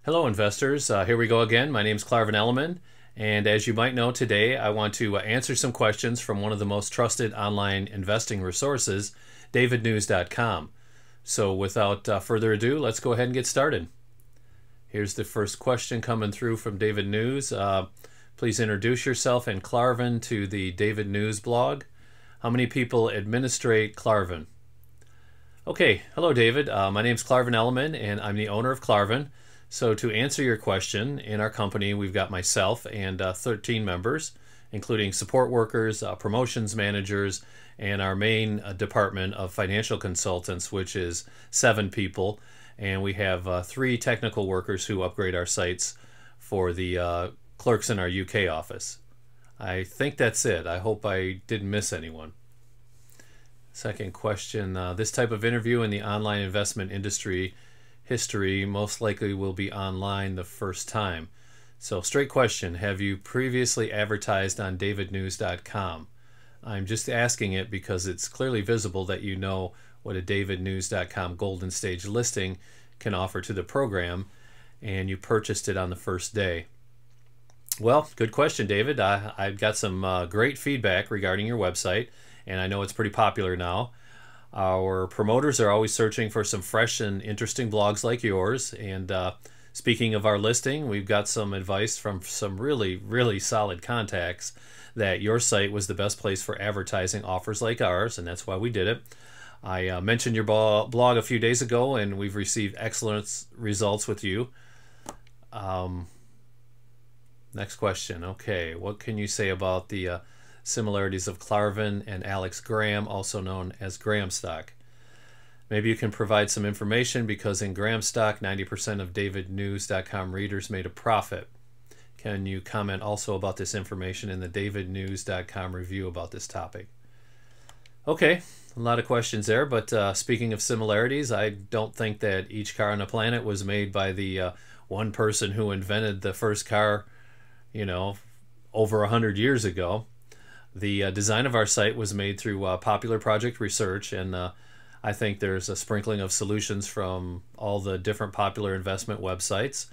Hello investors, here we go again. My name is Clarvin Eleman, and as you might know today I want to answer some questions from one of the most trusted online investing resources, davidnews.com. So without further ado, let's go ahead and get started. Here's the first question coming through from David News. Please introduce yourself and Clarvin to the David News blog. How many people administrate Clarvin? Okay, hello David. My name is Clarvin Eleman and I'm the owner of Clarvin. So to answer your question, in our company we've got myself and 13 members, including support workers, promotions managers, and our main department of financial consultants, which is 7 people. And we have 3 technical workers who upgrade our sites for the clerks in our UK office. I think that's it. I hope I didn't miss anyone. Second question, this type of interview in the online investment industry history most likely will be online the first time. So straight question, have you previously advertised on davidnews.com? I'm just asking it because it's clearly visible that you know what a davidnews.com golden stage listing can offer to the program, and you purchased it on the first day. Well, good question, David. I've got some great feedback regarding your website, and I know it's pretty popular now. Our promoters are always searching for some fresh and interesting blogs like yours. And speaking of our listing, we've got some advice from some really solid contacts that your site was the best place for advertising offers like ours, and that's why we did it. I mentioned your blog a few days ago, and we've received excellent results with you. Next question. Okay, what can you say about the similarities of Clarvin and Alex Graham, also known as Graham stock? Maybe you can provide some information, because in Graham stock 90% of davidnews.com readers made a profit. Can you comment also about this information in the davidnews.com review about this topic? Okay, a lot of questions there, but speaking of similarities, I don't think that each car on the planet was made by the one person who invented the first car, you know, over 100 years ago. The design of our site was made through popular project research, and I think there's a sprinkling of solutions from all the different popular investment websites.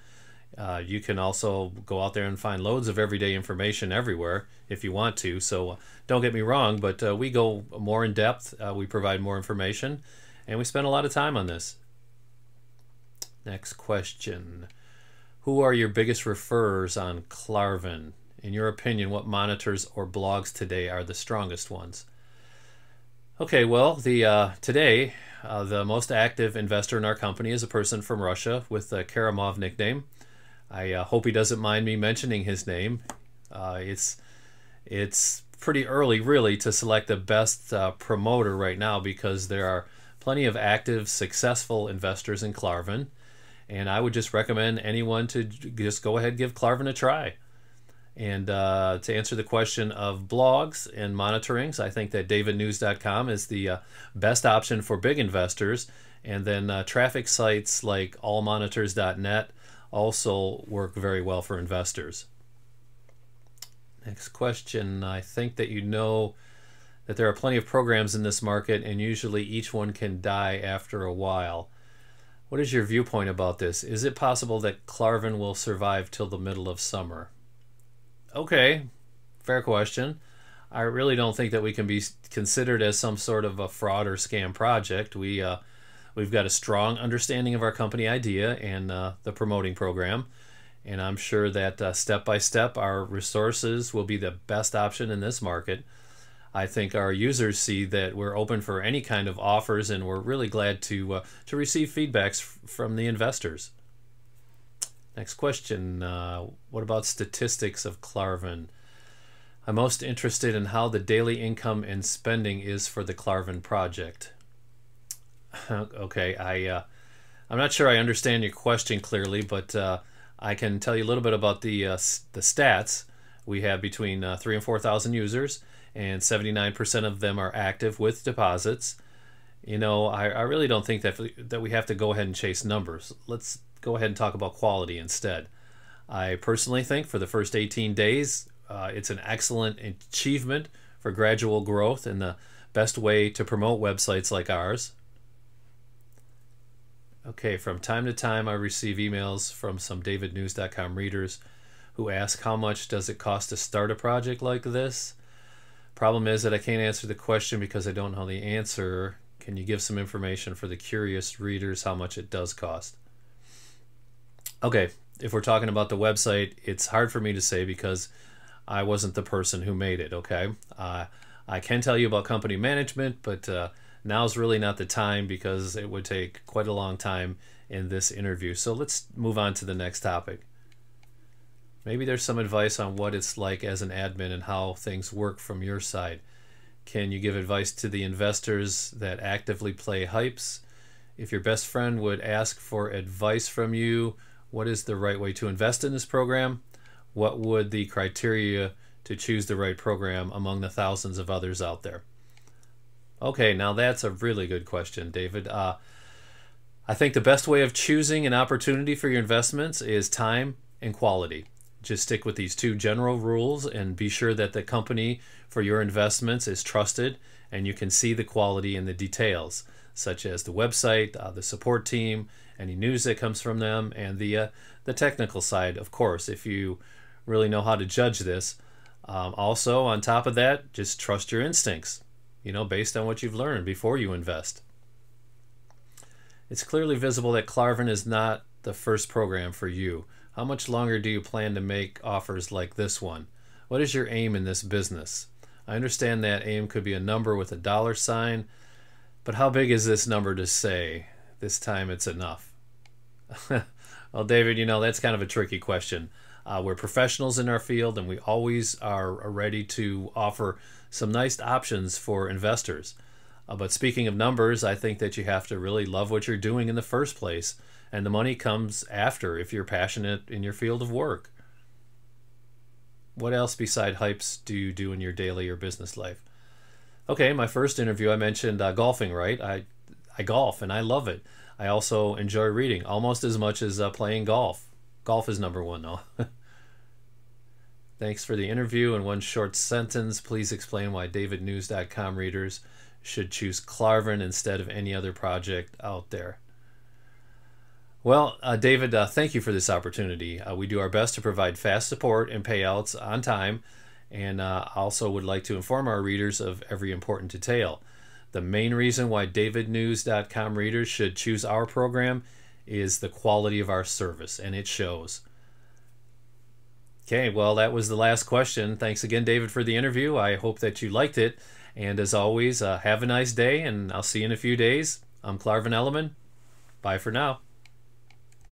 You can also go out there and find loads of everyday information everywhere if you want to, so don't get me wrong, but we go more in depth, we provide more information, and we spend a lot of time on this. Next question. Who are your biggest referrers on Clarvin? In your opinion, what monitors or blogs today are the strongest ones? Okay, well, today the most active investor in our company is a person from Russia with a Karamov nickname. I hope he doesn't mind me mentioning his name. It's pretty early, really, to select the best promoter right now, because there are plenty of active, successful investors in Clarvin, and I would just recommend anyone to just go ahead and give Clarvin a try. And to answer the question of blogs and monitorings, I think that davidnews.com is the best option for big investors. And then traffic sites like allmonitors.net also work very well for investors. Next question. I think that you know that there are plenty of programs in this market, and usually each one can die after a while. What is your viewpoint about this? Is it possible that Clarvin will survive till the middle of summer? Okay, fair question. I really don't think that we can be considered as some sort of a fraud or scam project. We've got a strong understanding of our company idea and the promoting program, and I'm sure that step by step our resources will be the best option in this market. I think our users see that we're open for any kind of offers, and we're really glad to receive feedbacks from the investors. Next question, what about statistics of Clarvin? I'm most interested in how the daily income and spending is for the Clarvin project. Okay, I'm not sure I understand your question clearly, but I can tell you a little bit about the stats. We have between 3,000 and 4,000 users, and 79% of them are active with deposits. You know, I really don't think that we have to go ahead and chase numbers. Let's go ahead and talk about quality instead. I personally think for the first 18 days, it's an excellent achievement for gradual growth and the best way to promote websites like ours. Okay, from time to time I receive emails from some davidnews.com readers who ask how much does it cost to start a project like this? Problem is that I can't answer the question because I don't know the answer. Can you give some information for the curious readers how much it does cost? Okay, if we're talking about the website, it's hard for me to say because I wasn't the person who made it, okay? I can tell you about company management, but now's really not the time because it would take quite a long time in this interview. So let's move on to the next topic. Maybe there's some advice on what it's like as an admin and how things work from your side. Can you give advice to the investors that actively play hypes? If your best friend would ask for advice from you, what is the right way to invest in this program? What would the criteria to choose the right program among the thousands of others out there? Okay, now that's a really good question, David. I think the best way of choosing an opportunity for your investments is time and quality. Just stick with these two general rules and be sure that the company for your investments is trusted and you can see the quality in the details, such as the website, the support team, any news that comes from them, and the technical side, of course, if you really know how to judge this. Also, on top of that, just trust your instincts, based on what you've learned before you invest. It's clearly visible that Clarvin is not the first program for you. How much longer do you plan to make offers like this one? What is your aim in this business? I understand that aim could be a number with a dollar sign, but how big is this number to say? This time it's enough. Well, David, that's kind of a tricky question. We're professionals in our field and we always are ready to offer some nice options for investors. But speaking of numbers, I think that you have to really love what you're doing in the first place. And the money comes after if you're passionate in your field of work. What else beside hypes do you do in your daily or business life? Okay, my first interview I mentioned golfing, right? I golf and I love it. I also enjoy reading almost as much as playing golf. Golf is number one though. Thanks for the interview. In one short sentence, please explain why davidnews.com readers should choose Clarvin instead of any other project out there. Well, David, thank you for this opportunity. We do our best to provide fast support and payouts on time, and also would like to inform our readers of every important detail. The main reason why davidnews.com readers should choose our program is the quality of our service, and it shows. Okay, well, that was the last question. Thanks again, David, for the interview. I hope that you liked it, and as always, have a nice day, and I'll see you in a few days. I'm Clarvin Eleman. Bye for now.